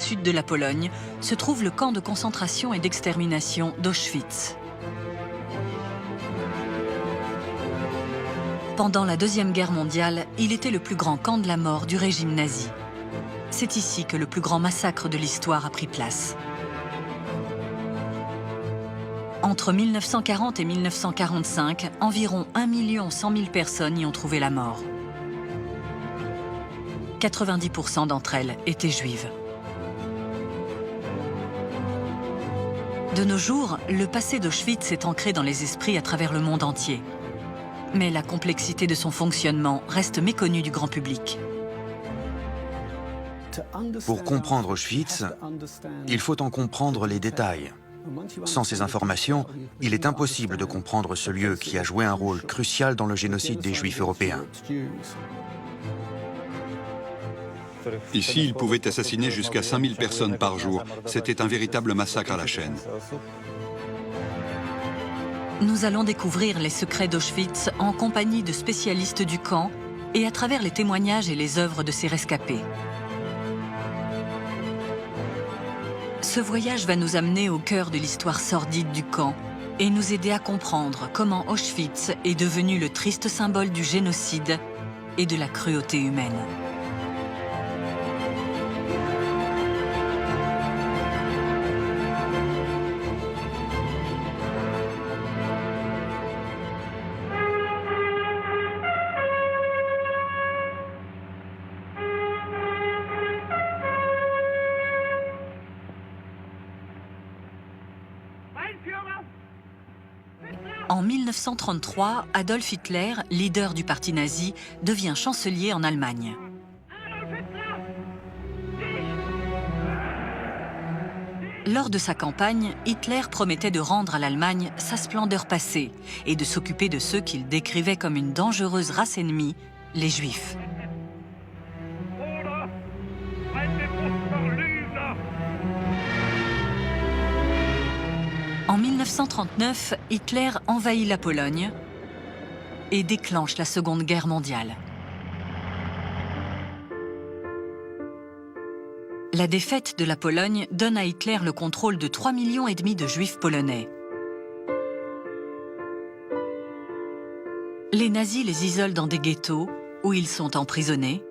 sud de la Pologne, se trouve le camp de concentration et d'extermination d'Auschwitz. Pendant la Deuxième Guerre mondiale, il était le plus grand camp de la mort du régime nazi. C'est ici que le plus grand massacre de l'histoire a pris place. Entre 1940 et 1945, environ 1 100 000 personnes y ont trouvé la mort. 90% d'entre elles étaient juives. De nos jours, le passé d'Auschwitz est ancré dans les esprits à travers le monde entier. Mais la complexité de son fonctionnement reste méconnue du grand public. Pour comprendre Auschwitz, il faut en comprendre les détails. Sans ces informations, il est impossible de comprendre ce lieu qui a joué un rôle crucial dans le génocide des Juifs européens. Ici, ils pouvaient assassiner jusqu'à 5000 personnes par jour. C'était un véritable massacre à la chaîne. Nous allons découvrir les secrets d'Auschwitz en compagnie de spécialistes du camp et à travers les témoignages et les œuvres de ses rescapés. Ce voyage va nous amener au cœur de l'histoire sordide du camp et nous aider à comprendre comment Auschwitz est devenu le triste symbole du génocide et de la cruauté humaine. En 1933, Adolf Hitler, leader du parti nazi, devient chancelier en Allemagne. Lors de sa campagne, Hitler promettait de rendre à l'Allemagne sa splendeur passée et de s'occuper de ceux qu'il décrivait comme une dangereuse race ennemie, les Juifs. En 1939, Hitler envahit la Pologne et déclenche la Seconde Guerre mondiale. La défaite de la Pologne donne à Hitler le contrôle de 3,5 millions de Juifs polonais. Les nazis les isolent dans des ghettos où ils sont emprisonnés,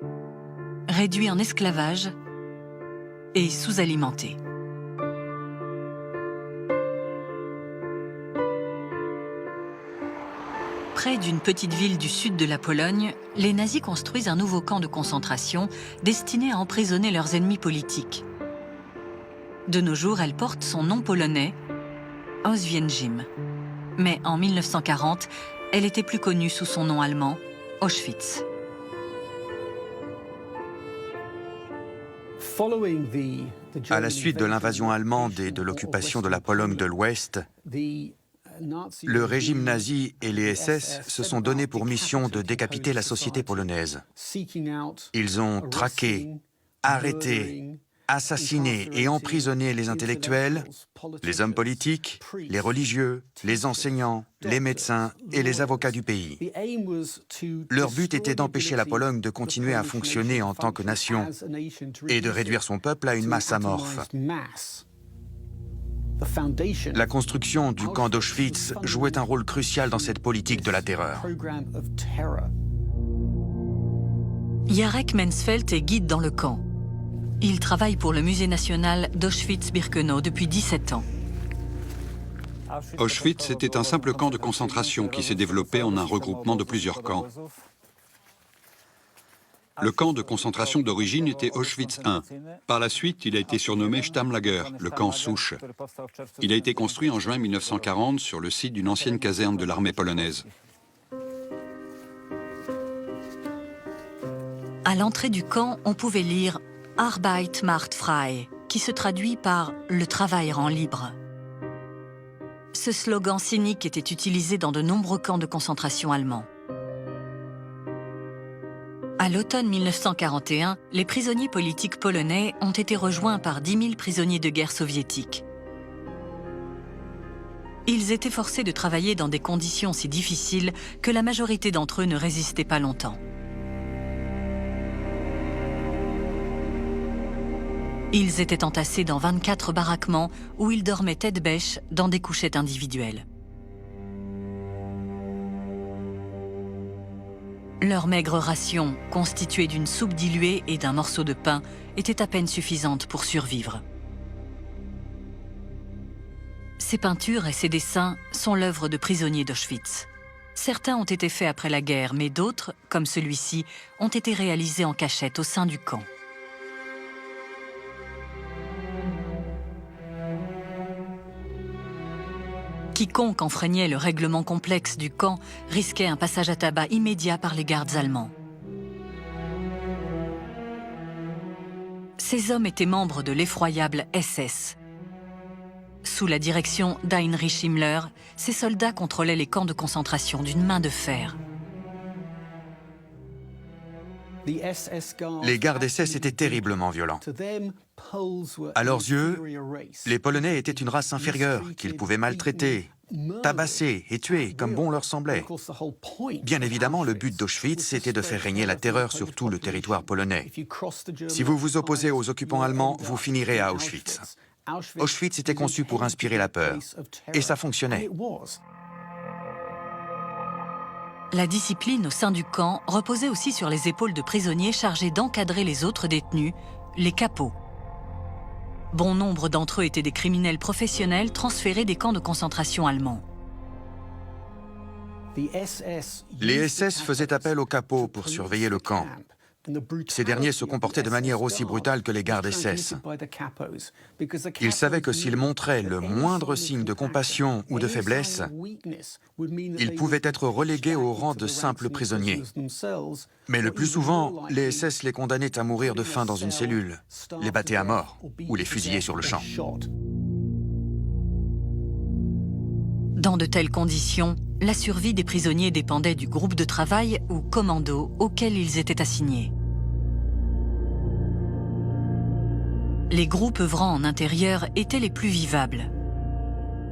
réduits en esclavage et sous-alimentés. Près d'une petite ville du sud de la Pologne, les nazis construisent un nouveau camp de concentration destiné à emprisonner leurs ennemis politiques. De nos jours, elle porte son nom polonais, Oswięcim. Mais en 1940, elle était plus connue sous son nom allemand, Auschwitz. À la suite de l'invasion allemande et de l'occupation de la Pologne de l'Ouest, le régime nazi et les SS se sont donnés pour mission de décapiter la société polonaise. Ils ont traqué, arrêté, assassiné et emprisonné les intellectuels, les hommes politiques, les religieux, les enseignants, les médecins et les avocats du pays. Leur but était d'empêcher la Pologne de continuer à fonctionner en tant que nation et de réduire son peuple à une masse amorphe. La construction du camp d'Auschwitz jouait un rôle crucial dans cette politique de la terreur. Jarek Mansfeld est guide dans le camp. Il travaille pour le musée national d'Auschwitz-Birkenau depuis 17 ans. Auschwitz était un simple camp de concentration qui s'est développé en un regroupement de plusieurs camps. Le camp de concentration d'origine était Auschwitz I. Par la suite, il a été surnommé Stammlager, le camp souche. Il a été construit en juin 1940 sur le site d'une ancienne caserne de l'armée polonaise. À l'entrée du camp, on pouvait lire « Arbeit macht frei », qui se traduit par « Le travail rend libre ». Ce slogan cynique était utilisé dans de nombreux camps de concentration allemands. À l'automne 1941, les prisonniers politiques polonais ont été rejoints par 10 000 prisonniers de guerre soviétiques. Ils étaient forcés de travailler dans des conditions si difficiles que la majorité d'entre eux ne résistaient pas longtemps. Ils étaient entassés dans 24 baraquements où ils dormaient tête bêche dans des couchettes individuelles. Leur maigre ration, constituée d'une soupe diluée et d'un morceau de pain, était à peine suffisante pour survivre. Ces peintures et ces dessins sont l'œuvre de prisonniers d'Auschwitz. Certains ont été faits après la guerre, mais d'autres, comme celui-ci, ont été réalisés en cachette au sein du camp. Quiconque enfreignait le règlement complexe du camp risquait un passage à tabac immédiat par les gardes allemands. Ces hommes étaient membres de l'effroyable SS. Sous la direction d'Heinrich Himmler, ces soldats contrôlaient les camps de concentration d'une main de fer. Les gardes SS étaient terriblement violents. À leurs yeux, les Polonais étaient une race inférieure qu'ils pouvaient maltraiter, tabasser et tuer comme bon leur semblait. Bien évidemment, le but d'Auschwitz était de faire régner la terreur sur tout le territoire polonais. Si vous vous opposez aux occupants allemands, vous finirez à Auschwitz. Auschwitz était conçu pour inspirer la peur, et ça fonctionnait. La discipline au sein du camp reposait aussi sur les épaules de prisonniers chargés d'encadrer les autres détenus, les capots. Bon nombre d'entre eux étaient des criminels professionnels transférés des camps de concentration allemands. Les SS faisaient appel aux capots pour surveiller le camp. Ces derniers se comportaient de manière aussi brutale que les gardes SS. Ils savaient que s'ils montraient le moindre signe de compassion ou de faiblesse, ils pouvaient être relégués au rang de simples prisonniers. Mais le plus souvent, les SS les condamnaient à mourir de faim dans une cellule, les battaient à mort ou les fusillaient sur le champ. Dans de telles conditions, la survie des prisonniers dépendait du groupe de travail ou commando auquel ils étaient assignés. Les groupes œuvrant en intérieur étaient les plus vivables.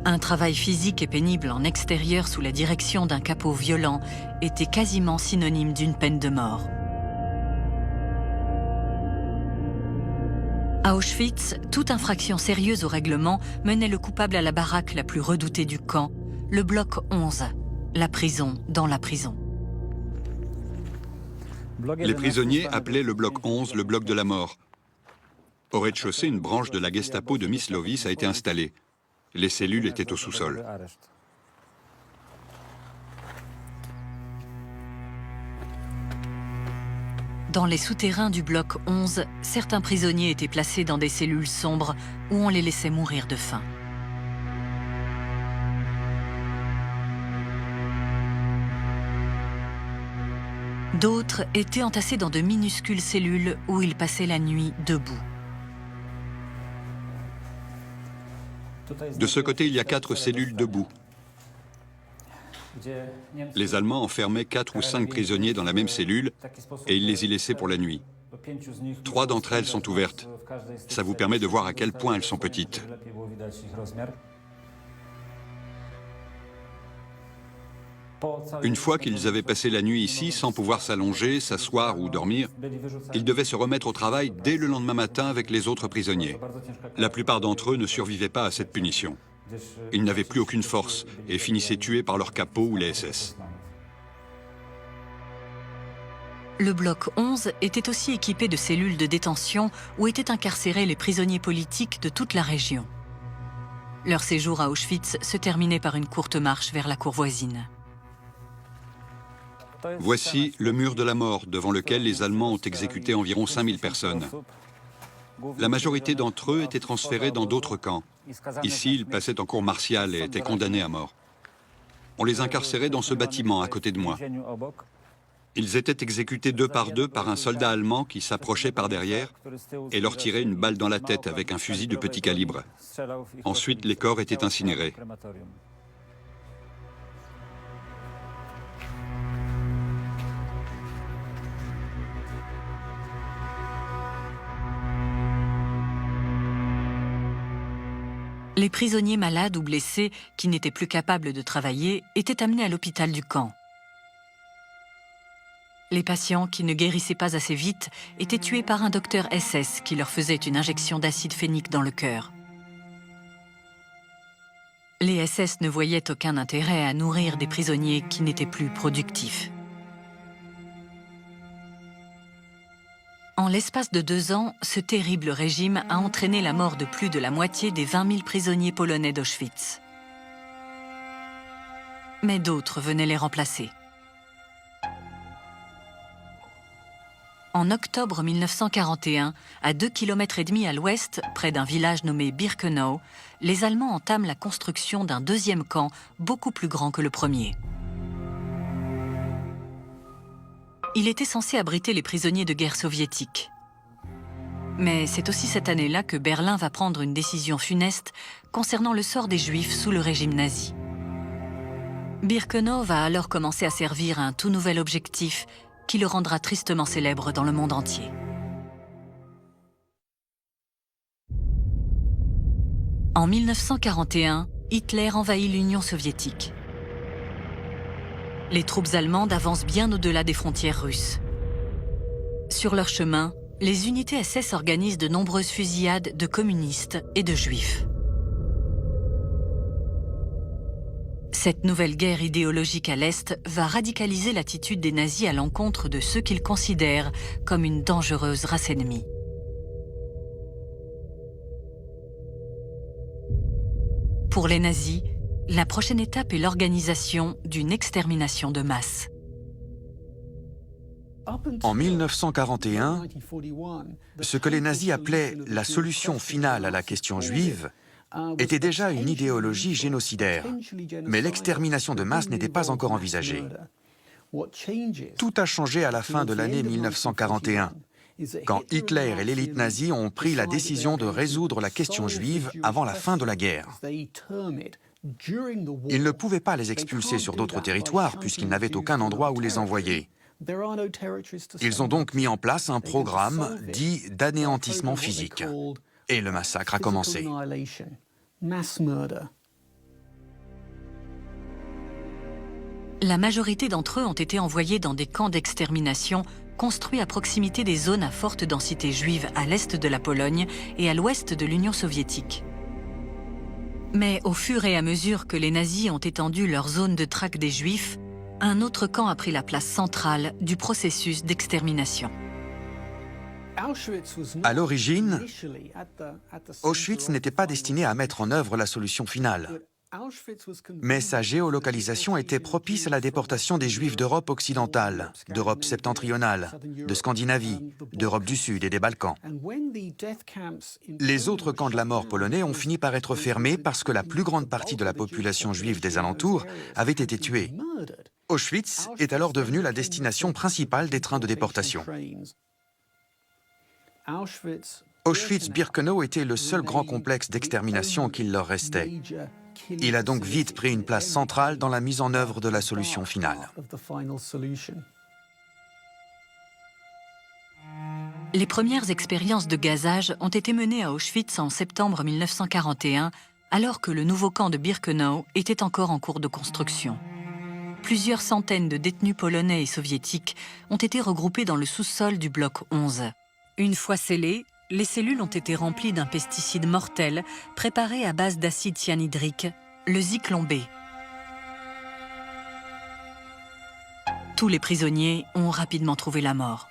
Un travail physique et pénible en extérieur sous la direction d'un capot violent était quasiment synonyme d'une peine de mort. À Auschwitz, toute infraction sérieuse au règlement menait le coupable à la baraque la plus redoutée du camp, le bloc 11, la prison dans la prison. Les prisonniers appelaient le bloc 11 le bloc de la mort. Au rez-de-chaussée, une branche de la Gestapo de Mysłowice a été installée. Les cellules étaient au sous-sol. Dans les souterrains du bloc 11, certains prisonniers étaient placés dans des cellules sombres où on les laissait mourir de faim. D'autres étaient entassés dans de minuscules cellules où ils passaient la nuit debout. De ce côté, il y a 4 cellules debout. Les Allemands enfermaient 4 ou 5 prisonniers dans la même cellule et ils les y laissaient pour la nuit. 3 d'entre elles sont ouvertes. Ça vous permet de voir à quel point elles sont petites. Une fois qu'ils avaient passé la nuit ici, sans pouvoir s'allonger, s'asseoir ou dormir, ils devaient se remettre au travail dès le lendemain matin avec les autres prisonniers. La plupart d'entre eux ne survivaient pas à cette punition. Ils n'avaient plus aucune force et finissaient tués par leurs capots ou les SS. Le bloc 11 était aussi équipé de cellules de détention où étaient incarcérés les prisonniers politiques de toute la région. Leur séjour à Auschwitz se terminait par une courte marche vers la cour voisine. Voici le mur de la mort devant lequel les Allemands ont exécuté environ 5000 personnes. La majorité d'entre eux étaient transférés dans d'autres camps. Ici, ils passaient en cour martiale et étaient condamnés à mort. On les incarcérait dans ce bâtiment à côté de moi. Ils étaient exécutés 2 par 2 par un soldat allemand qui s'approchait par derrière et leur tirait une balle dans la tête avec un fusil de petit calibre. Ensuite, les corps étaient incinérés. Les prisonniers malades ou blessés qui n'étaient plus capables de travailler étaient amenés à l'hôpital du camp. Les patients qui ne guérissaient pas assez vite étaient tués par un docteur SS qui leur faisait une injection d'acide phénique dans le cœur. Les SS ne voyaient aucun intérêt à nourrir des prisonniers qui n'étaient plus productifs. En l'espace de 2 ans, ce terrible régime a entraîné la mort de plus de la moitié des 20 000 prisonniers polonais d'Auschwitz. Mais d'autres venaient les remplacer. En octobre 1941, à 2,5 km à l'ouest, près d'un village nommé Birkenau, les Allemands entament la construction d'un deuxième camp beaucoup plus grand que le premier. Il était censé abriter les prisonniers de guerre soviétiques. Mais c'est aussi cette année-là que Berlin va prendre une décision funeste concernant le sort des Juifs sous le régime nazi. Birkenau va alors commencer à servir un tout nouvel objectif qui le rendra tristement célèbre dans le monde entier. En 1941, Hitler envahit l'Union soviétique. Les troupes allemandes avancent bien au-delà des frontières russes. Sur leur chemin, les unités SS organisent de nombreuses fusillades de communistes et de juifs. Cette nouvelle guerre idéologique à l'Est va radicaliser l'attitude des nazis à l'encontre de ceux qu'ils considèrent comme une dangereuse race ennemie. Pour les nazis, la prochaine étape est l'organisation d'une extermination de masse. En 1941, ce que les nazis appelaient la solution finale à la question juive était déjà une idéologie génocidaire, mais l'extermination de masse n'était pas encore envisagée. Tout a changé à la fin de l'année 1941, quand Hitler et l'élite nazie ont pris la décision de résoudre la question juive avant la fin de la guerre. Ils ne pouvaient pas les expulser sur d'autres territoires puisqu'ils n'avaient aucun endroit où les envoyer. Ils ont donc mis en place un programme dit d'anéantissement physique. Et le massacre a commencé. La majorité d'entre eux ont été envoyés dans des camps d'extermination construits à proximité des zones à forte densité juive à l'est de la Pologne et à l'ouest de l'Union soviétique. Mais au fur et à mesure que les nazis ont étendu leur zone de traque des juifs, un autre camp a pris la place centrale du processus d'extermination. À l'origine, Auschwitz n'était pas destiné à mettre en œuvre la solution finale. Mais sa géolocalisation était propice à la déportation des Juifs d'Europe occidentale, d'Europe septentrionale, de Scandinavie, d'Europe du Sud et des Balkans. Les autres camps de la mort polonais ont fini par être fermés parce que la plus grande partie de la population juive des alentours avait été tuée. Auschwitz est alors devenu la destination principale des trains de déportation. Auschwitz-Birkenau était le seul grand complexe d'extermination qu'il leur restait. Il a donc vite pris une place centrale dans la mise en œuvre de la solution finale. Les premières expériences de gazage ont été menées à Auschwitz en septembre 1941, alors que le nouveau camp de Birkenau était encore en cours de construction. Plusieurs centaines de détenus polonais et soviétiques ont été regroupés dans le sous-sol du bloc 11. Une fois scellés, les cellules ont été remplies d'un pesticide mortel préparé à base d'acide cyanhydrique, le Zyklon B. Tous les prisonniers ont rapidement trouvé la mort.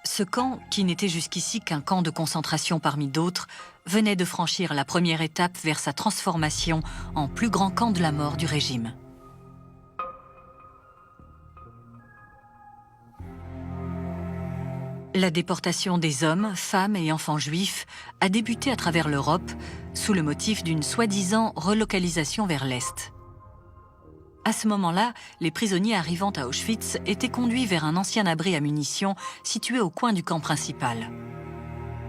Ce camp, qui n'était jusqu'ici qu'un camp de concentration parmi d'autres, venait de franchir la première étape vers sa transformation en plus grand camp de la mort du régime. La déportation des hommes, femmes et enfants juifs a débuté à travers l'Europe sous le motif d'une soi-disant relocalisation vers l'Est. À ce moment-là, les prisonniers arrivant à Auschwitz étaient conduits vers un ancien abri à munitions situé au coin du camp principal.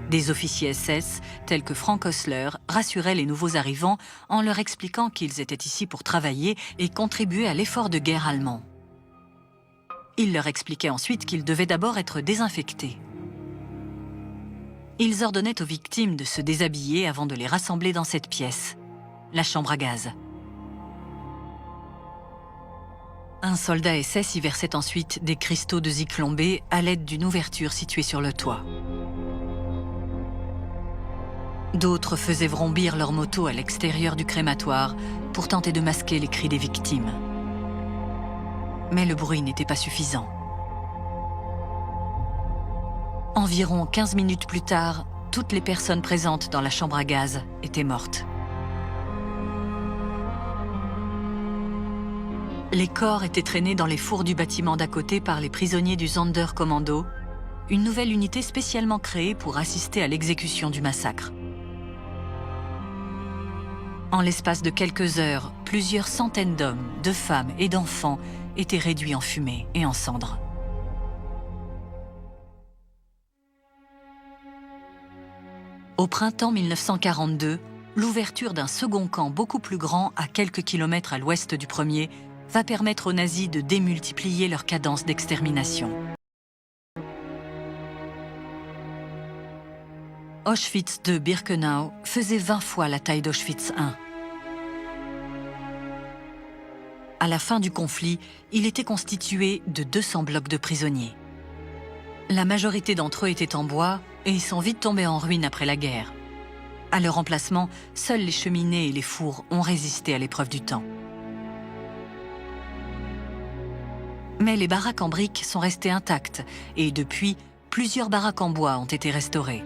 Des officiers SS, tels que Frank Osler, rassuraient les nouveaux arrivants en leur expliquant qu'ils étaient ici pour travailler et contribuer à l'effort de guerre allemand. Ils leur expliquaient ensuite qu'ils devaient d'abord être désinfectés. Ils ordonnaient aux victimes de se déshabiller avant de les rassembler dans cette pièce, la chambre à gaz. Un soldat SS y versait ensuite des cristaux de Zyklon B à l'aide d'une ouverture située sur le toit. D'autres faisaient vrombir leur moto à l'extérieur du crématoire pour tenter de masquer les cris des victimes. Mais le bruit n'était pas suffisant. Environ 15 minutes plus tard, toutes les personnes présentes dans la chambre à gaz étaient mortes. Les corps étaient traînés dans les fours du bâtiment d'à côté par les prisonniers du Sonderkommando, une nouvelle unité spécialement créée pour assister à l'exécution du massacre. En l'espace de quelques heures, plusieurs centaines d'hommes, de femmes et d'enfants étaient réduits en fumée et en cendres. Au printemps 1942, l'ouverture d'un second camp beaucoup plus grand à quelques kilomètres à l'ouest du premier va permettre aux nazis de démultiplier leur cadence d'extermination. Auschwitz II Birkenau faisait 20 fois la taille d'Auschwitz I. À la fin du conflit, il était constitué de 200 blocs de prisonniers. La majorité d'entre eux étaient en bois et ils sont vite tombés en ruine après la guerre. À leur emplacement, seules les cheminées et les fours ont résisté à l'épreuve du temps. Mais les baraques en briques sont restées intactes et depuis, plusieurs baraques en bois ont été restaurées.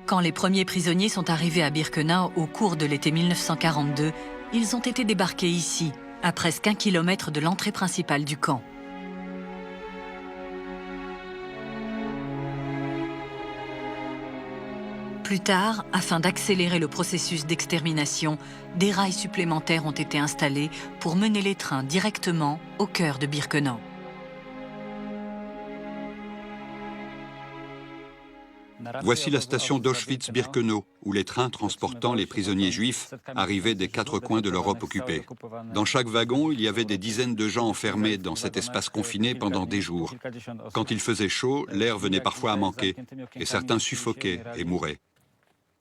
Quand les premiers prisonniers sont arrivés à Birkenau au cours de l'été 1942, ils ont été débarqués ici, à presque 1 kilomètre de l'entrée principale du camp. Plus tard, afin d'accélérer le processus d'extermination, des rails supplémentaires ont été installés pour mener les trains directement au cœur de Birkenau. Voici la station d'Auschwitz-Birkenau, où les trains transportant les prisonniers juifs arrivaient des 4 coins de l'Europe occupée. Dans chaque wagon, il y avait des dizaines de gens enfermés dans cet espace confiné pendant des jours. Quand il faisait chaud, l'air venait parfois à manquer, et certains suffoquaient et mouraient.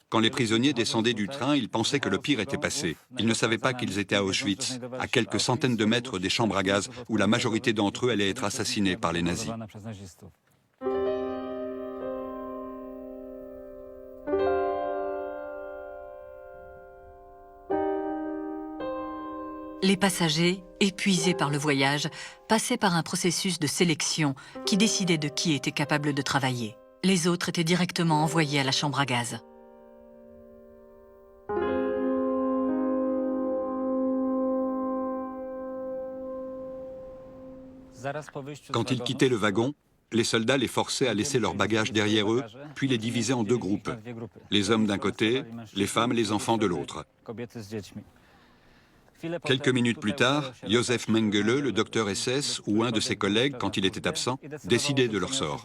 Quand les prisonniers descendaient du train, ils pensaient que le pire était passé. Ils ne savaient pas qu'ils étaient à Auschwitz, à quelques centaines de mètres des chambres à gaz, où la majorité d'entre eux allaient être assassinés par les nazis. Les passagers, épuisés par le voyage, passaient par un processus de sélection qui décidait de qui était capable de travailler. Les autres étaient directement envoyés à la chambre à gaz. Quand ils quittaient le wagon, les soldats les forçaient à laisser leurs bagages derrière eux, puis les divisaient en 2 groupes. Les hommes d'un côté, les femmes et les enfants de l'autre. Quelques minutes plus tard, Josef Mengele, le docteur SS, ou un de ses collègues, quand il était absent, décidait de leur sort.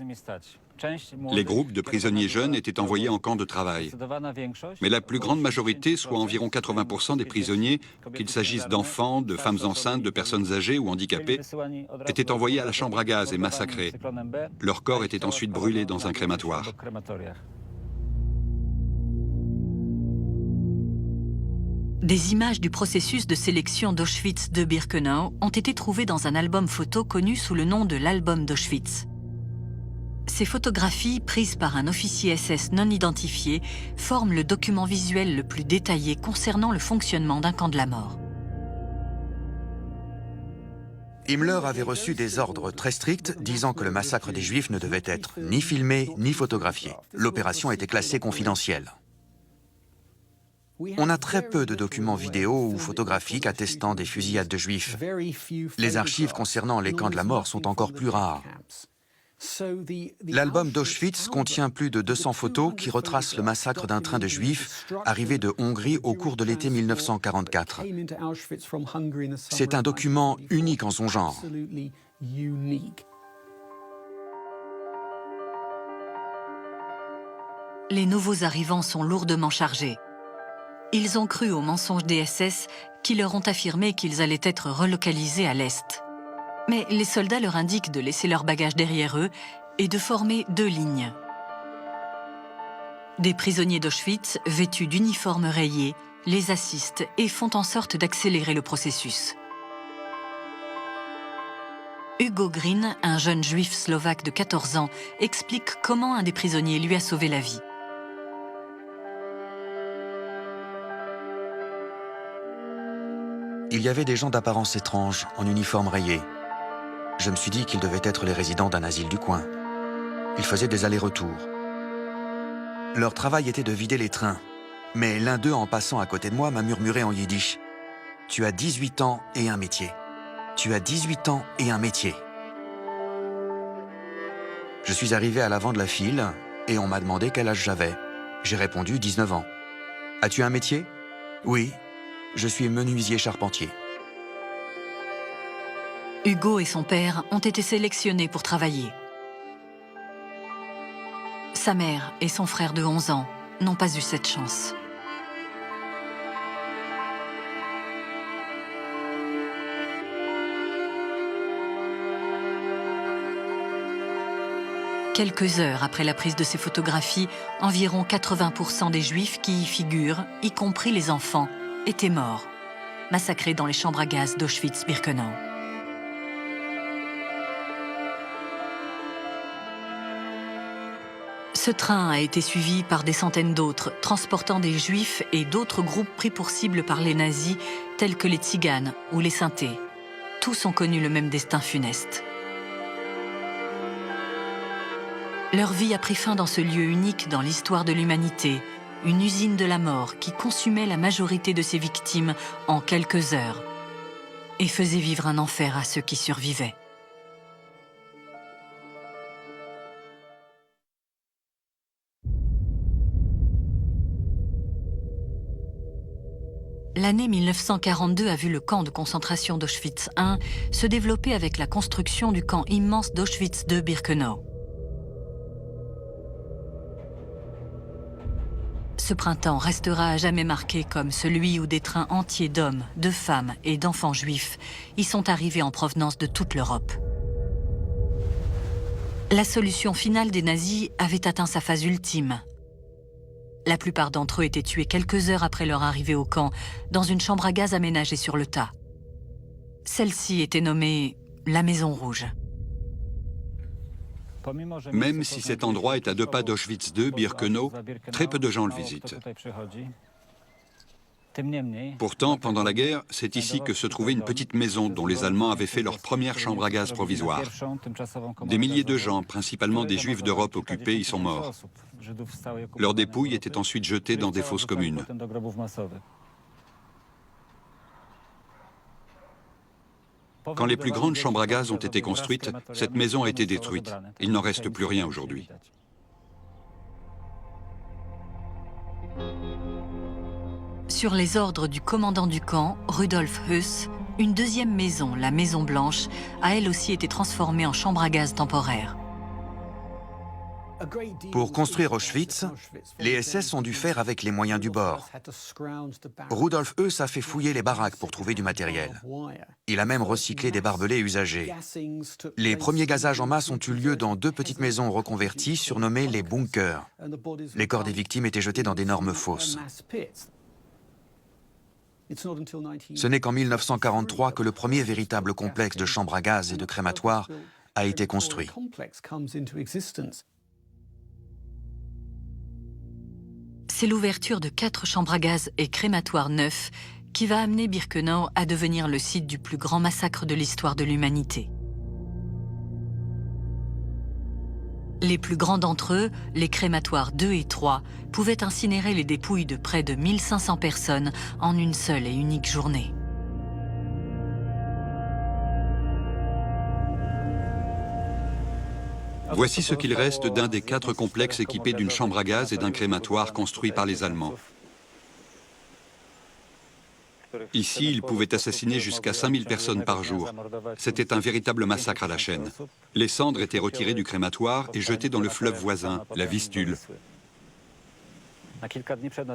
Les groupes de prisonniers jeunes étaient envoyés en camp de travail. Mais la plus grande majorité, soit environ 80% des prisonniers, qu'il s'agisse d'enfants, de femmes enceintes, de personnes âgées ou handicapées, étaient envoyés à la chambre à gaz et massacrés. Leurs corps étaient ensuite brûlés dans un crématoire. Des images du processus de sélection d'Auschwitz II Birkenau ont été trouvées dans un album photo connu sous le nom de l'album d'Auschwitz. Ces photographies, prises par un officier SS non identifié, forment le document visuel le plus détaillé concernant le fonctionnement d'un camp de la mort. Himmler avait reçu des ordres très stricts disant que le massacre des Juifs ne devait être ni filmé ni photographié. L'opération était classée confidentielle. On a très peu de documents vidéo ou photographiques attestant des fusillades de Juifs. Les archives concernant les camps de la mort sont encore plus rares. L'album d'Auschwitz contient plus de 200 photos qui retracent le massacre d'un train de Juifs arrivés de Hongrie au cours de l'été 1944. C'est un document unique en son genre. Les nouveaux arrivants sont lourdement chargés. Ils ont cru aux mensonges des SS qui leur ont affirmé qu'ils allaient être relocalisés à l'Est. Mais les soldats leur indiquent de laisser leurs bagages derrière eux et de former 2 lignes. Des prisonniers d'Auschwitz, vêtus d'uniformes rayés, les assistent et font en sorte d'accélérer le processus. Hugo Green, un jeune juif slovaque de 14 ans, explique comment un des prisonniers lui a sauvé la vie. Il y avait des gens d'apparence étrange, en uniforme rayé. Je me suis dit qu'ils devaient être les résidents d'un asile du coin. Ils faisaient des allers-retours. Leur travail était de vider les trains. Mais l'un d'eux, en passant à côté de moi, m'a murmuré en yiddish. « Tu as 18 ans et un métier. Tu as 18 ans et un métier. » Je suis arrivé à l'avant de la file et on m'a demandé quel âge j'avais. J'ai répondu 19 ans. « As-tu un métier ?»« Oui, je suis menuisier charpentier. » Hugo et son père ont été sélectionnés pour travailler. Sa mère et son frère de 11 ans n'ont pas eu cette chance. Quelques heures après la prise de ces photographies, environ 80% des Juifs qui y figurent, y compris les enfants, étaient morts, massacrés dans les chambres à gaz d'Auschwitz-Birkenau. Ce train a été suivi par des centaines d'autres, transportant des Juifs et d'autres groupes pris pour cible par les nazis, tels que les Tziganes ou les Sintés. Tous ont connu le même destin funeste. Leur vie a pris fin dans ce lieu unique dans l'histoire de l'humanité, une usine de la mort qui consumait la majorité de ses victimes en quelques heures et faisait vivre un enfer à ceux qui survivaient. L'année 1942 a vu le camp de concentration d'Auschwitz I se développer avec la construction du camp immense d'Auschwitz II-Birkenau. Ce printemps restera à jamais marqué comme celui où des trains entiers d'hommes, de femmes et d'enfants juifs y sont arrivés en provenance de toute l'Europe. La solution finale des nazis avait atteint sa phase ultime. La plupart d'entre eux étaient tués quelques heures après leur arrivée au camp, dans une chambre à gaz aménagée sur le tas. Celle-ci était nommée la Maison Rouge. Même si cet endroit est à 2 pas d'Auschwitz II, Birkenau, très peu de gens le visitent. Pourtant, pendant la guerre, c'est ici que se trouvait une petite maison dont les Allemands avaient fait leur première chambre à gaz provisoire. Des milliers de gens, principalement des Juifs d'Europe occupés, y sont morts. Leurs dépouilles étaient ensuite jetées dans des fosses communes. Quand les plus grandes chambres à gaz ont été construites, cette maison a été détruite. Il n'en reste plus rien aujourd'hui. Sur les ordres du commandant du camp, Rudolf Höss, une deuxième maison, la Maison Blanche, a elle aussi été transformée en chambre à gaz temporaire. Pour construire Auschwitz, les SS ont dû faire avec les moyens du bord. Rudolf Höss a fait fouiller les baraques pour trouver du matériel. Il a même recyclé des barbelés usagés. Les premiers gazages en masse ont eu lieu dans 2 petites maisons reconverties surnommées les bunkers. Les corps des victimes étaient jetés dans d'énormes fosses. Ce n'est qu'en 1943 que le premier véritable complexe de chambres à gaz et de crématoires a été construit. C'est l'ouverture de 4 chambres à gaz et crématoires neufs qui va amener Birkenau à devenir le site du plus grand massacre de l'histoire de l'humanité. Les plus grands d'entre eux, les crématoires 2 et 3, pouvaient incinérer les dépouilles de près de 1500 personnes en une seule et unique journée. Voici ce qu'il reste d'un des 4 complexes équipés d'une chambre à gaz et d'un crématoire construit par les Allemands. Ici, ils pouvaient assassiner jusqu'à 5000 personnes par jour. C'était un véritable massacre à la chaîne. Les cendres étaient retirées du crématoire et jetées dans le fleuve voisin, la Vistule.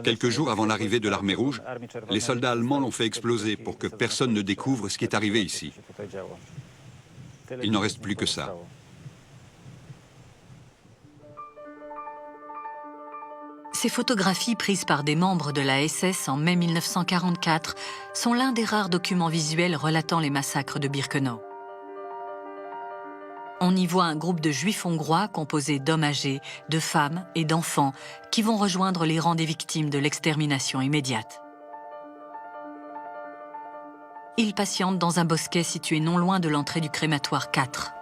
Quelques jours avant l'arrivée de l'armée rouge, les soldats allemands l'ont fait exploser pour que personne ne découvre ce qui est arrivé ici. Il n'en reste plus que ça. Ces photographies prises par des membres de la SS en mai 1944 sont l'un des rares documents visuels relatant les massacres de Birkenau. On y voit un groupe de juifs hongrois composé d'hommes âgés, de femmes et d'enfants qui vont rejoindre les rangs des victimes de l'extermination immédiate. Ils patientent dans un bosquet situé non loin de l'entrée du crématoire 4.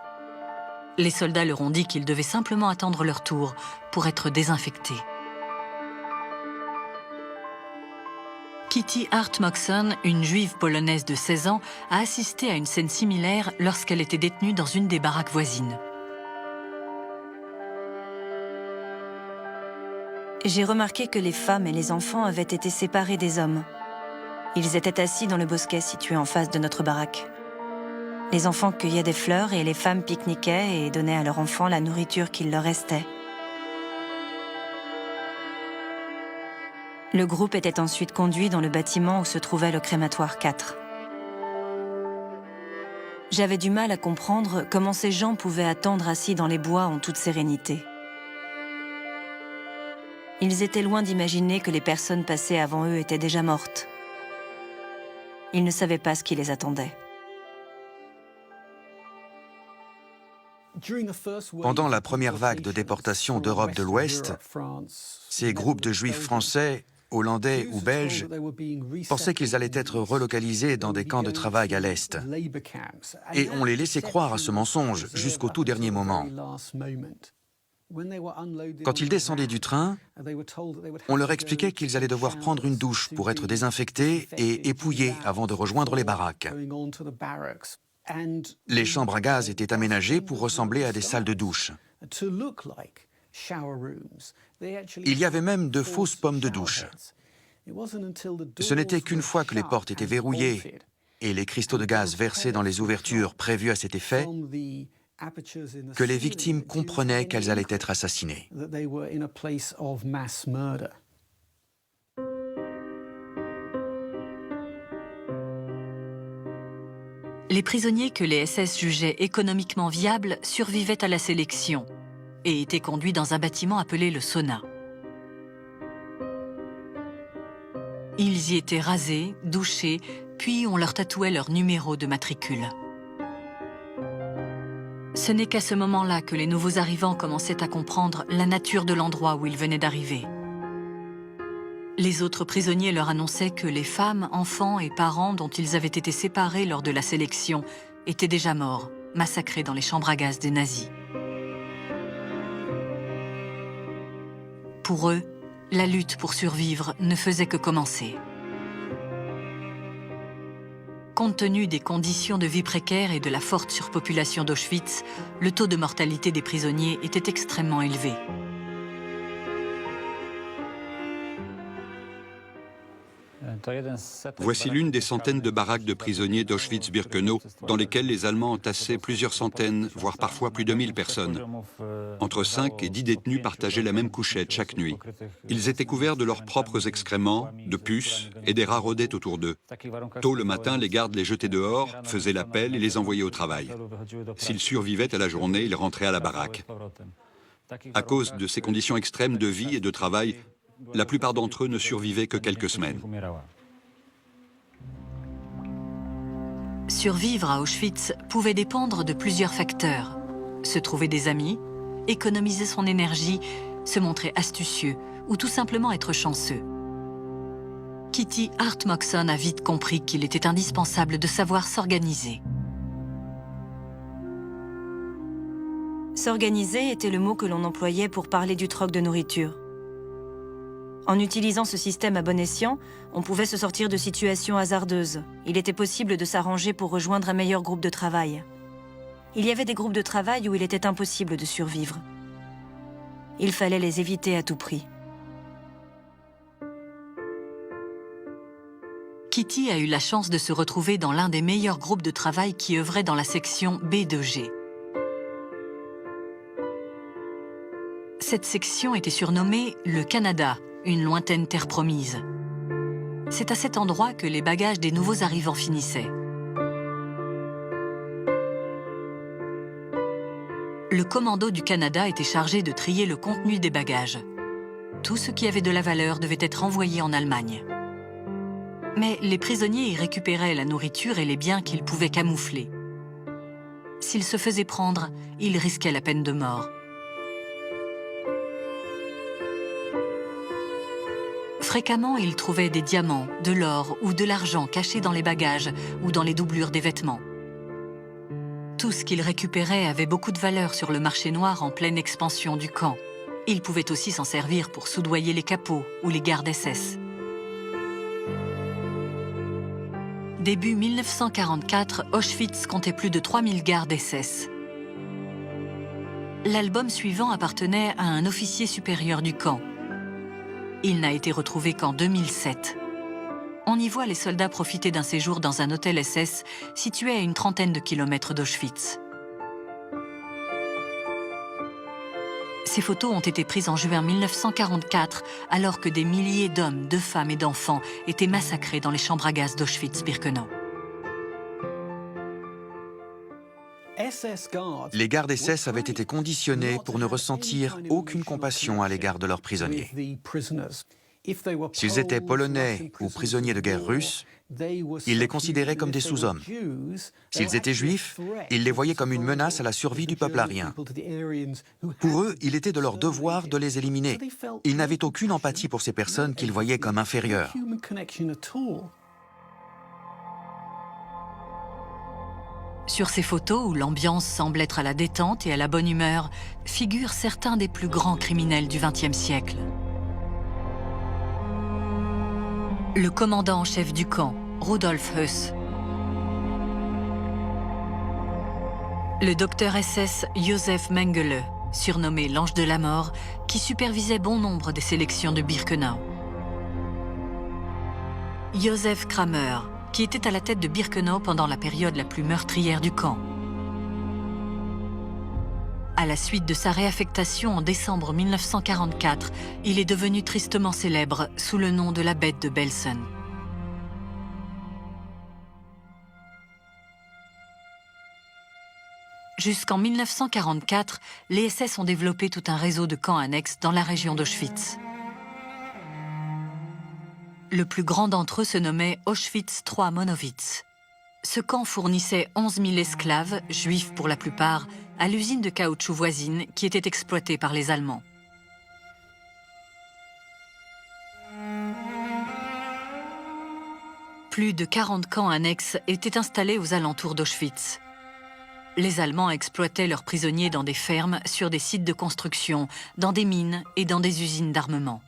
Les soldats leur ont dit qu'ils devaient simplement attendre leur tour pour être désinfectés. Kitty Hartmoxon, une juive polonaise de 16 ans, a assisté à une scène similaire lorsqu'elle était détenue dans une des baraques voisines. J'ai remarqué que les femmes et les enfants avaient été séparés des hommes. Ils étaient assis dans le bosquet situé en face de notre baraque. Les enfants cueillaient des fleurs et les femmes pique-niquaient et donnaient à leurs enfants la nourriture qu'il leur restait. Le groupe était ensuite conduit dans le bâtiment où se trouvait le crématoire 4. J'avais du mal à comprendre comment ces gens pouvaient attendre assis dans les bois en toute sérénité. Ils étaient loin d'imaginer que les personnes passées avant eux étaient déjà mortes. Ils ne savaient pas ce qui les attendait. Pendant la première vague de déportation d'Europe de l'Ouest, ces groupes de juifs français, hollandais ou belges pensaient qu'ils allaient être relocalisés dans des camps de travail à l'Est. Et on les laissait croire à ce mensonge jusqu'au tout dernier moment. Quand ils descendaient du train, on leur expliquait qu'ils allaient devoir prendre une douche pour être désinfectés et épouillés avant de rejoindre les baraques. Les chambres à gaz étaient aménagées pour ressembler à des salles de douche. Il y avait même de fausses pommes de douche. Ce n'était qu'une fois que les portes étaient verrouillées et les cristaux de gaz versés dans les ouvertures prévues à cet effet que les victimes comprenaient qu'elles allaient être assassinées. Les prisonniers que les SS jugeaient économiquement viables survivaient à la sélection et étaient conduits dans un bâtiment appelé le sauna. Ils y étaient rasés, douchés, puis on leur tatouait leur numéro de matricule. Ce n'est qu'à ce moment-là que les nouveaux arrivants commençaient à comprendre la nature de l'endroit où ils venaient d'arriver. Les autres prisonniers leur annonçaient que les femmes, enfants et parents dont ils avaient été séparés lors de la sélection étaient déjà morts, massacrés dans les chambres à gaz des nazis. Pour eux, la lutte pour survivre ne faisait que commencer. Compte tenu des conditions de vie précaires et de la forte surpopulation d'Auschwitz, le taux de mortalité des prisonniers était extrêmement élevé. Voici l'une des centaines de baraques de prisonniers d'Auschwitz-Birkenau dans lesquelles les Allemands entassaient plusieurs centaines, voire parfois plus de 1000 personnes. Entre 5 et 10 détenus partageaient la même couchette chaque nuit. Ils étaient couverts de leurs propres excréments, de puces, et des rats rôdaient autour d'eux. Tôt le matin, les gardes les jetaient dehors, faisaient la pelle et les envoyaient au travail. S'ils survivaient à la journée, ils rentraient à la baraque. À cause de ces conditions extrêmes de vie et de travail, la plupart d'entre eux ne survivaient que quelques semaines. Survivre à Auschwitz pouvait dépendre de plusieurs facteurs. Se trouver des amis, économiser son énergie, se montrer astucieux ou tout simplement être chanceux. Kitty Hartmoxon a vite compris qu'il était indispensable de savoir s'organiser. S'organiser était le mot que l'on employait pour parler du troc de nourriture. En utilisant ce système à bon escient, on pouvait se sortir de situations hasardeuses. Il était possible de s'arranger pour rejoindre un meilleur groupe de travail. Il y avait des groupes de travail où il était impossible de survivre. Il fallait les éviter à tout prix. Kitty a eu la chance de se retrouver dans l'un des meilleurs groupes de travail qui œuvrait dans la section B2G. Cette section était surnommée le Canada, une lointaine terre promise. C'est à cet endroit que les bagages des nouveaux arrivants finissaient. Le commando du Canada était chargé de trier le contenu des bagages. Tout ce qui avait de la valeur devait être envoyé en Allemagne. Mais les prisonniers y récupéraient la nourriture et les biens qu'ils pouvaient camoufler. S'ils se faisaient prendre, ils risquaient la peine de mort. Fréquemment, ils trouvaient des diamants, de l'or ou de l'argent cachés dans les bagages ou dans les doublures des vêtements. Tout ce qu'ils récupéraient avait beaucoup de valeur sur le marché noir en pleine expansion du camp. Ils pouvaient aussi s'en servir pour soudoyer les capots ou les gardes SS. Début 1944, Auschwitz comptait plus de 3000 gardes SS. L'album suivant appartenait à un officier supérieur du camp. Il n'a été retrouvé qu'en 2007. On y voit les soldats profiter d'un séjour dans un hôtel SS situé à une trentaine de kilomètres d'Auschwitz. Ces photos ont été prises en juin 1944, alors que des milliers d'hommes, de femmes et d'enfants étaient massacrés dans les chambres à gaz d'Auschwitz-Birkenau. Les gardes SS avaient été conditionnés pour ne ressentir aucune compassion à l'égard de leurs prisonniers. S'ils étaient polonais ou prisonniers de guerre russes, ils les considéraient comme des sous-hommes. S'ils étaient juifs, ils les voyaient comme une menace à la survie du peuple arien. Pour eux, il était de leur devoir de les éliminer. Ils n'avaient aucune empathie pour ces personnes qu'ils voyaient comme inférieures. Sur ces photos, où l'ambiance semble être à la détente et à la bonne humeur, figurent certains des plus grands criminels du XXe siècle. Le commandant en chef du camp, Rudolf Höss. Le docteur SS Josef Mengele, surnommé l'Ange de la Mort, qui supervisait bon nombre des sélections de Birkenau. Josef Kramer, qui était à la tête de Birkenau pendant la période la plus meurtrière du camp. À la suite de sa réaffectation en décembre 1944, il est devenu tristement célèbre sous le nom de la bête de Belsen. Jusqu'en 1944, les SS ont développé tout un réseau de camps annexes dans la région d'Auschwitz. Le plus grand d'entre eux se nommait Auschwitz III Monowitz. Ce camp fournissait 11 000 esclaves, juifs pour la plupart, à l'usine de caoutchouc voisine qui était exploitée par les Allemands. Plus de 40 camps annexes étaient installés aux alentours d'Auschwitz. Les Allemands exploitaient leurs prisonniers dans des fermes, sur des sites de construction, dans des mines et dans des usines d'armement.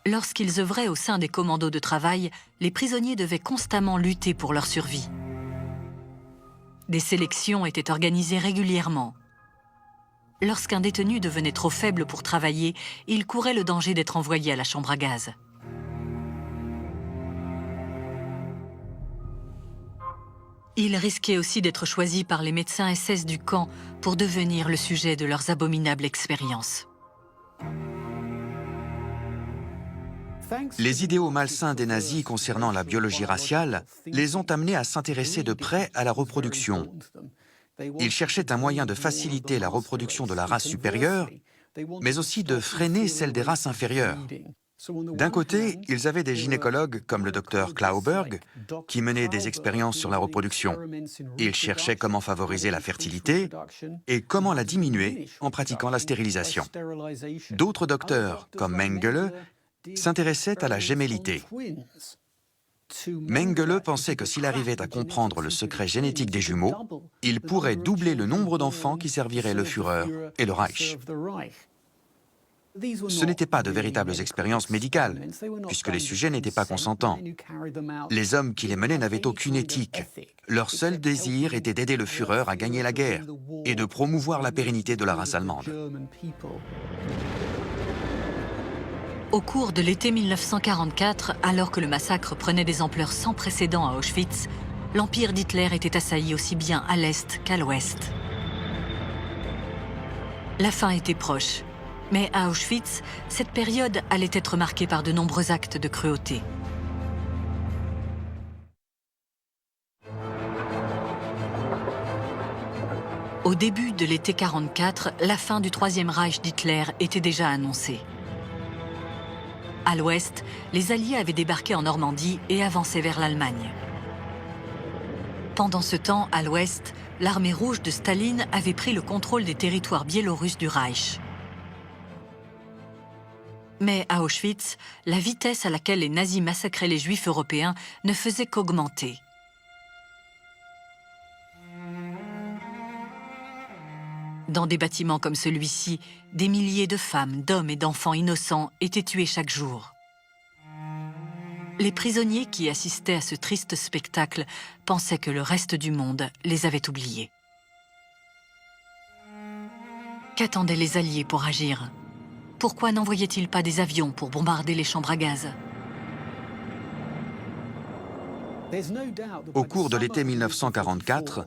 Lorsqu'ils œuvraient au sein des commandos de travail, les prisonniers devaient constamment lutter pour leur survie. Des sélections étaient organisées régulièrement. Lorsqu'un détenu devenait trop faible pour travailler, il courait le danger d'être envoyé à la chambre à gaz. Il risquait aussi d'être choisi par les médecins SS du camp pour devenir le sujet de leurs abominables expériences. Les idéaux malsains des nazis concernant la biologie raciale les ont amenés à s'intéresser de près à la reproduction. Ils cherchaient un moyen de faciliter la reproduction de la race supérieure, mais aussi de freiner celle des races inférieures. D'un côté, ils avaient des gynécologues comme le docteur Klauberg, qui menaient des expériences sur la reproduction. Ils cherchaient comment favoriser la fertilité et comment la diminuer en pratiquant la stérilisation. D'autres docteurs, comme Mengele, s'intéressait à la gémellité. Mengele pensait que s'il arrivait à comprendre le secret génétique des jumeaux, il pourrait doubler le nombre d'enfants qui serviraient le Führer et le Reich. Ce n'étaient pas de véritables expériences médicales, puisque les sujets n'étaient pas consentants. Les hommes qui les menaient n'avaient aucune éthique. Leur seul désir était d'aider le Führer à gagner la guerre et de promouvoir la pérennité de la race allemande. Au cours de l'été 1944, alors que le massacre prenait des ampleurs sans précédent à Auschwitz, l'empire d'Hitler était assailli aussi bien à l'est qu'à l'ouest. La fin était proche, mais à Auschwitz, cette période allait être marquée par de nombreux actes de cruauté. Au début de l'été 1944, la fin du Troisième Reich d'Hitler était déjà annoncée. À l'ouest, les Alliés avaient débarqué en Normandie et avançaient vers l'Allemagne. Pendant ce temps, à l'ouest, l'armée rouge de Staline avait pris le contrôle des territoires biélorusses du Reich. Mais à Auschwitz, la vitesse à laquelle les nazis massacraient les Juifs européens ne faisait qu'augmenter. Dans des bâtiments comme celui-ci, des milliers de femmes, d'hommes et d'enfants innocents étaient tués chaque jour. Les prisonniers qui assistaient à ce triste spectacle pensaient que le reste du monde les avait oubliés. Qu'attendaient les Alliés pour agir? Pourquoi n'envoyaient-ils pas des avions pour bombarder les chambres à gaz? Au cours de l'été 1944,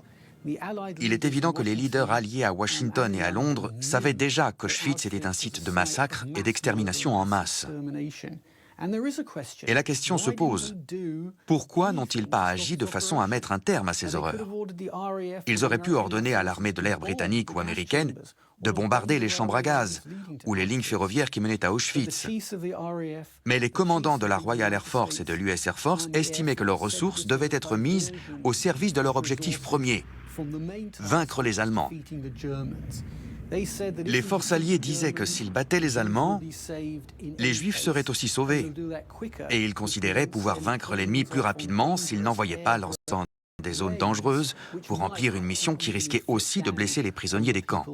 il est évident que les leaders alliés à Washington et à Londres savaient déjà qu'Auschwitz était un site de massacre et d'extermination en masse. Et la question se pose, pourquoi n'ont-ils pas agi de façon à mettre un terme à ces horreurs? Ils auraient pu ordonner à l'armée de l'air britannique ou américaine de bombarder les chambres à gaz ou les lignes ferroviaires qui menaient à Auschwitz. Mais les commandants de la Royal Air Force et de l'US Air Force estimaient que leurs ressources devaient être mises au service de leur objectif premier, vaincre les Allemands. Les forces alliées disaient que s'ils battaient les Allemands, les Juifs seraient aussi sauvés. Et ils considéraient pouvoir vaincre l'ennemi plus rapidement s'ils n'envoyaient pas leurs hommes dans des zones dangereuses pour remplir une mission qui risquait aussi de blesser les prisonniers des camps.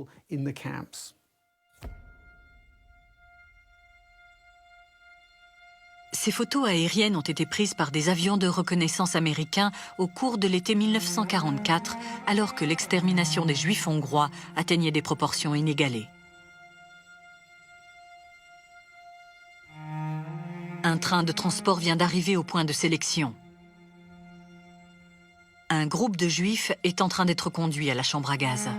Ces photos aériennes ont été prises par des avions de reconnaissance américains au cours de l'été 1944, alors que l'extermination des Juifs hongrois atteignait des proportions inégalées. Un train de transport vient d'arriver au point de sélection. Un groupe de Juifs est en train d'être conduit à la chambre à gaz.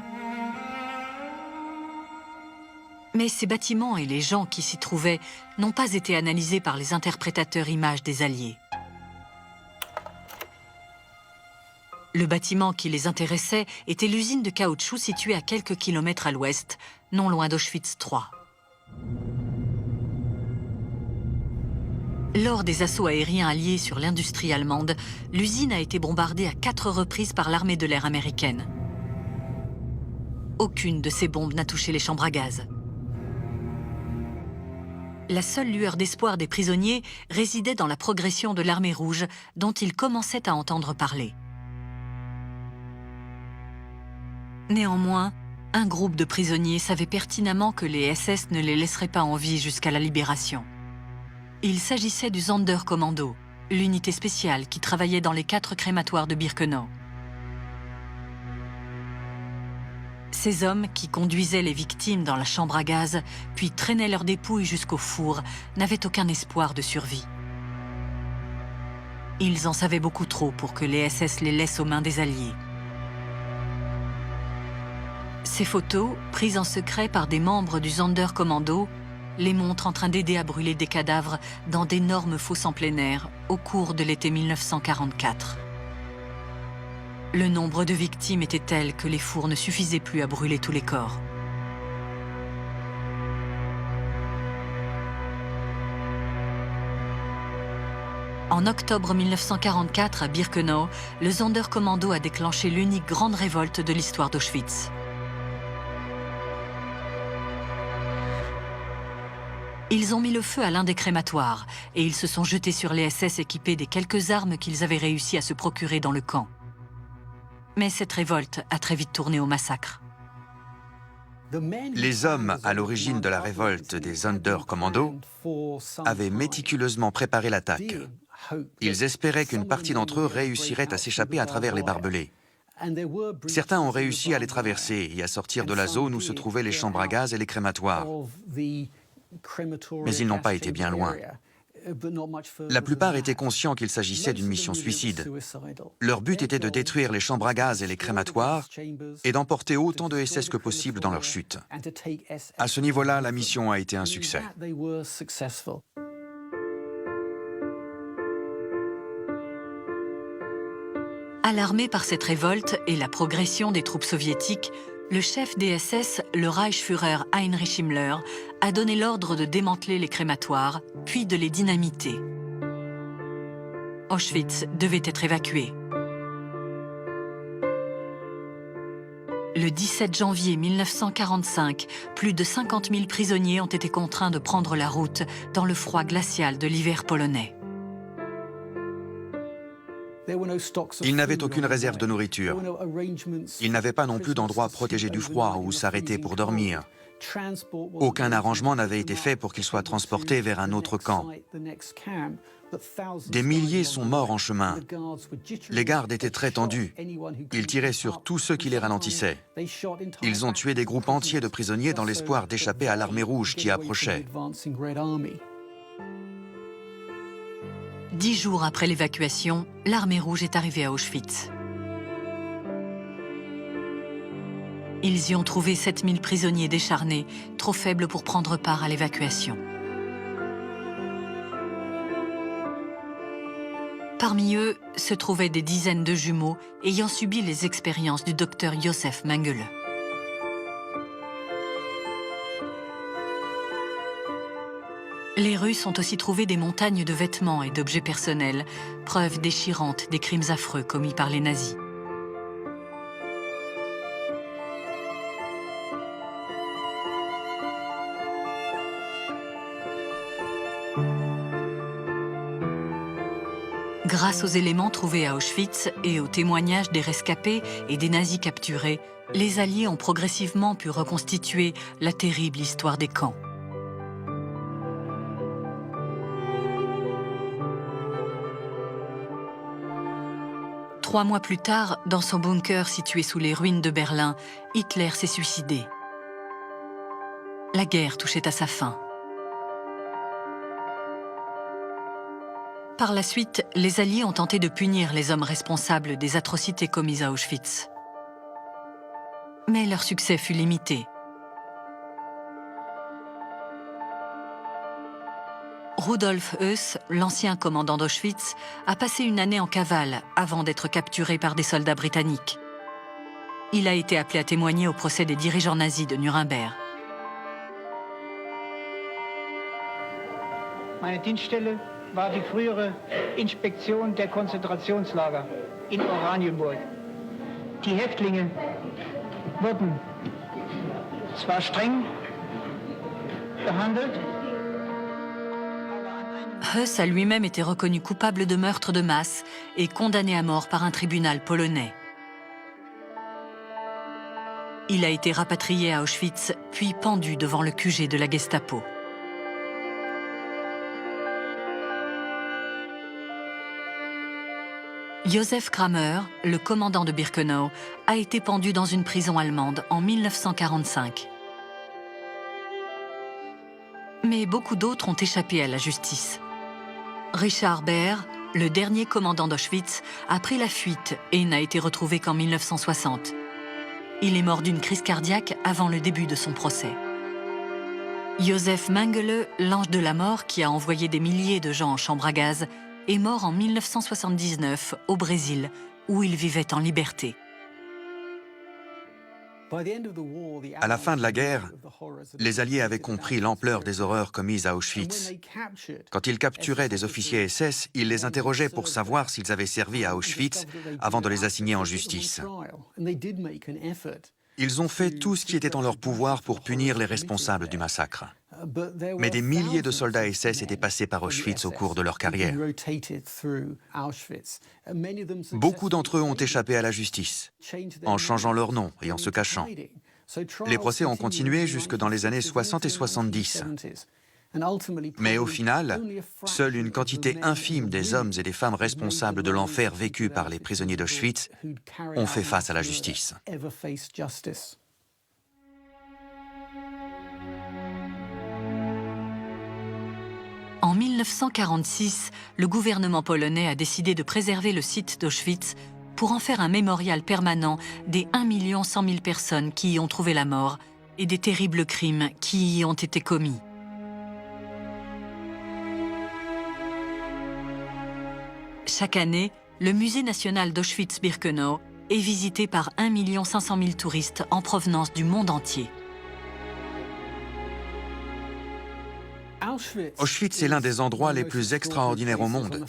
Mais ces bâtiments et les gens qui s'y trouvaient n'ont pas été analysés par les interprétateurs images des Alliés. Le bâtiment qui les intéressait était l'usine de caoutchouc située à quelques kilomètres à l'ouest, non loin d'Auschwitz III. Lors des assauts aériens alliés sur l'industrie allemande, l'usine a été bombardée à 4 reprises par l'armée de l'air américaine. Aucune de ces bombes n'a touché les chambres à gaz. La seule lueur d'espoir des prisonniers résidait dans la progression de l'armée rouge dont ils commençaient à entendre parler. Néanmoins, un groupe de prisonniers savait pertinemment que les SS ne les laisseraient pas en vie jusqu'à la libération. Il s'agissait du Sonderkommando, l'unité spéciale qui travaillait dans les 4 crématoires de Birkenau. Ces hommes qui conduisaient les victimes dans la chambre à gaz, puis traînaient leurs dépouilles jusqu'au four, n'avaient aucun espoir de survie. Ils en savaient beaucoup trop pour que les SS les laissent aux mains des Alliés. Ces photos, prises en secret par des membres du Sonderkommando, les montrent en train d'aider à brûler des cadavres dans d'énormes fosses en plein air au cours de l'été 1944. Le nombre de victimes était tel que les fours ne suffisaient plus à brûler tous les corps. En octobre 1944, à Birkenau, le Sonderkommando a déclenché l'unique grande révolte de l'histoire d'Auschwitz. Ils ont mis le feu à l'un des crématoires et ils se sont jetés sur les SS équipés des quelques armes qu'ils avaient réussi à se procurer dans le camp. Mais cette révolte a très vite tourné au massacre. Les hommes à l'origine de la révolte des Sonderkommando avaient méticuleusement préparé l'attaque. Ils espéraient qu'une partie d'entre eux réussirait à s'échapper à travers les barbelés. Certains ont réussi à les traverser et à sortir de la zone où se trouvaient les chambres à gaz et les crématoires. Mais ils n'ont pas été bien loin. La plupart étaient conscients qu'il s'agissait d'une mission suicide. Leur but était de détruire les chambres à gaz et les crématoires et d'emporter autant de SS que possible dans leur chute. À ce niveau-là, la mission a été un succès. Alarmés par cette révolte et la progression des troupes soviétiques, Le chef des SS, le Reichsführer Heinrich Himmler, a donné l'ordre de démanteler les crématoires, puis de les dynamiter. Auschwitz devait être évacué. Le 17 janvier 1945, plus de 50 000 prisonniers ont été contraints de prendre la route dans le froid glacial de l'hiver polonais. Ils n'avaient aucune réserve de nourriture. Ils n'avaient pas non plus d'endroit protégé du froid où s'arrêter pour dormir. Aucun arrangement n'avait été fait pour qu'ils soient transportés vers un autre camp. Des milliers sont morts en chemin. Les gardes étaient très tendus. Ils tiraient sur tous ceux qui les ralentissaient. Ils ont tué des groupes entiers de prisonniers dans l'espoir d'échapper à l'armée rouge qui approchait. 10 jours après l'évacuation, l'armée rouge est arrivée à Auschwitz. Ils y ont trouvé 7000 prisonniers décharnés, trop faibles pour prendre part à l'évacuation. Parmi eux se trouvaient des dizaines de jumeaux ayant subi les expériences du docteur Josef Mengele. Les Russes ont aussi trouvé des montagnes de vêtements et d'objets personnels, preuve déchirante des crimes affreux commis par les nazis. Grâce aux éléments trouvés à Auschwitz et aux témoignages des rescapés et des nazis capturés, les Alliés ont progressivement pu reconstituer la terrible histoire des camps. Trois mois plus tard, dans son bunker situé sous les ruines de Berlin, Hitler s'est suicidé. La guerre touchait à sa fin. Par la suite, les Alliés ont tenté de punir les hommes responsables des atrocités commises à Auschwitz. Mais leur succès fut limité. Rudolf Höss, l'ancien commandant d'Auschwitz, a passé une année en cavale avant d'être capturé par des soldats britanniques. Il a été appelé à témoigner au procès des dirigeants nazis de Nuremberg. Meine Dienststelle war die frühere Inspektion der Konzentrationslager in Oranienburg. Die Häftlinge wurden zwar streng behandelt. Höss a lui-même été reconnu coupable de meurtre de masse et condamné à mort par un tribunal polonais. Il a été rapatrié à Auschwitz, puis pendu devant le QG de la Gestapo. Josef Kramer, le commandant de Birkenau, a été pendu dans une prison allemande en 1945. Mais beaucoup d'autres ont échappé à la justice. Richard Baer, le dernier commandant d'Auschwitz, a pris la fuite et n'a été retrouvé qu'en 1960. Il est mort d'une crise cardiaque avant le début de son procès. Josef Mengele, l'ange de la mort qui a envoyé des milliers de gens en chambre à gaz, est mort en 1979 au Brésil, où il vivait en liberté. À la fin de la guerre, les Alliés avaient compris l'ampleur des horreurs commises à Auschwitz. Quand ils capturaient des officiers SS, ils les interrogeaient pour savoir s'ils avaient servi à Auschwitz avant de les assigner en justice. Ils ont fait tout ce qui était en leur pouvoir pour punir les responsables du massacre. Mais des milliers de soldats SS étaient passés par Auschwitz au cours de leur carrière. Beaucoup d'entre eux ont échappé à la justice, en changeant leur nom et en se cachant. Les procès ont continué jusque dans les années 60 et 70. Mais au final, seule une quantité infime des hommes et des femmes responsables de l'enfer vécu par les prisonniers d'Auschwitz ont fait face à la justice. En 1946, le gouvernement polonais a décidé de préserver le site d'Auschwitz pour en faire un mémorial permanent des 1 100 000 personnes qui y ont trouvé la mort et des terribles crimes qui y ont été commis. Chaque année, le musée national d'Auschwitz-Birkenau est visité par 1 500 000 touristes en provenance du monde entier. Auschwitz est l'un des endroits les plus extraordinaires au monde.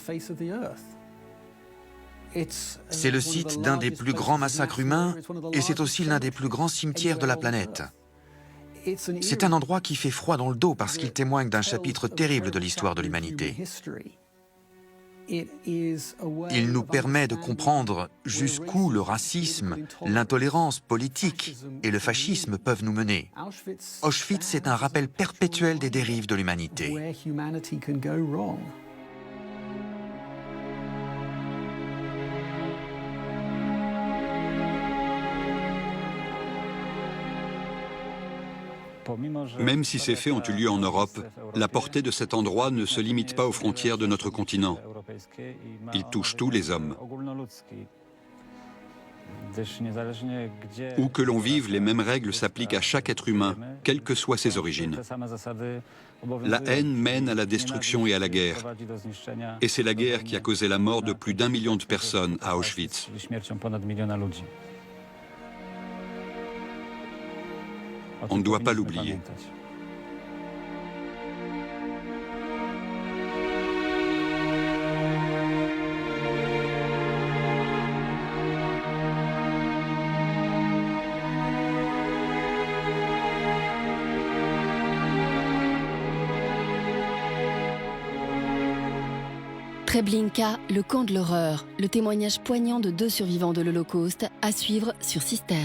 C'est le site d'un des plus grands massacres humains et c'est aussi l'un des plus grands cimetières de la planète. C'est un endroit qui fait froid dans le dos parce qu'il témoigne d'un chapitre terrible de l'histoire de l'humanité. Il nous permet de comprendre jusqu'où le racisme, l'intolérance politique et le fascisme peuvent nous mener. Auschwitz est un rappel perpétuel des dérives de l'humanité. Même si ces faits ont eu lieu en Europe, la portée de cet endroit ne se limite pas aux frontières de notre continent. Il touche tous les hommes. Où que l'on vive, les mêmes règles s'appliquent à chaque être humain, quelles que soient ses origines. La haine mène à la destruction et à la guerre. Et c'est la guerre qui a causé la mort de plus d'1 million de personnes à Auschwitz. On ne doit pas l'oublier. Treblinka, le camp de l'horreur, le témoignage poignant de 2 survivants de l'Holocauste, à suivre sur Sister.